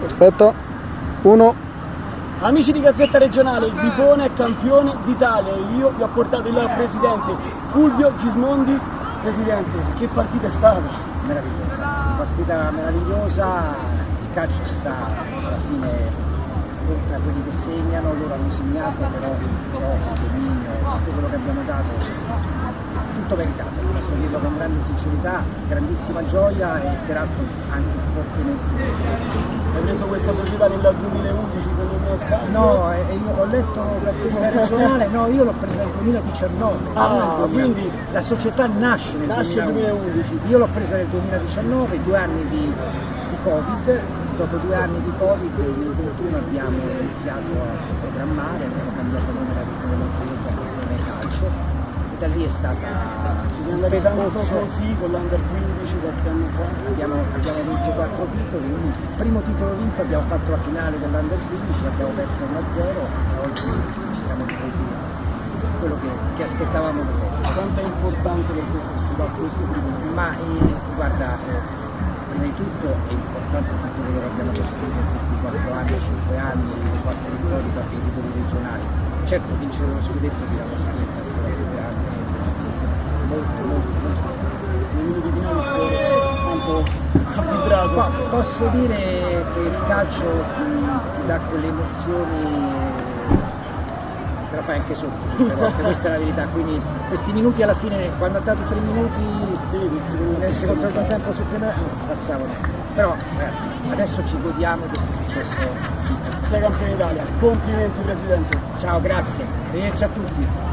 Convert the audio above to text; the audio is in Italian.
Aspetta, 1. Amici di Gazzetta Regionale, il Grifone è campione d'Italia e io vi ho portato il presidente Fulvio Gismondi. Presidente, che partita è stata? Meravigliosa, una partita meravigliosa, il calcio ci sta alla fine oltre a quelli che segnano, loro hanno segnato, però il gioco, il dominio, tutto quello che abbiamo dato, tutto meritato, posso dirlo con grande sincerità, grandissima gioia e peraltro anche fortemente. Hai preso questa società nel 2011, se non mi sbaglio? No, io ho letto Gazzetta Regionale, no, io l'ho presa nel 2019. Quindi la società nasce nel 2011. Io l'ho presa nel 2019, 2 anni di Covid. Dopo 2 anni di Covid nel 2021 abbiamo iniziato a programmare, abbiamo cambiato nome della visione del cliente a Grifone Calcio e da lì è stata. ci siamo andati tanto così con l'Under 15 qualche anno fa. Abbiamo vinto 4 titoli, il primo titolo vinto abbiamo fatto la finale dell'Under 15, abbiamo perso 1-0 e oggi ci siamo ripresi quello che aspettavamo da te. Quanto è importante per questa società questo tipo? Ma guarda, prima di tutto è importante tutto quello che abbiamo costruito in questi 4 anni, 5 anni, 4 vittorie, 4 titoli regionali. Certo vincere lo scudetto ti dà una spinta ancora più grande, molto. Nei minuti finali quanto ha vibrato? Posso dire che il calcio ti dà quelle emozioni, te la fai anche sotto tutte le volte, questa è la verità, quindi questi minuti alla fine, quando ha dato 3 minuti nel secondo tempo supplementare passavano, però ragazzi adesso ci godiamo questo successo. Sei campione d'Italia, complimenti Presidente. Ciao, grazie, arrivederci a tutti.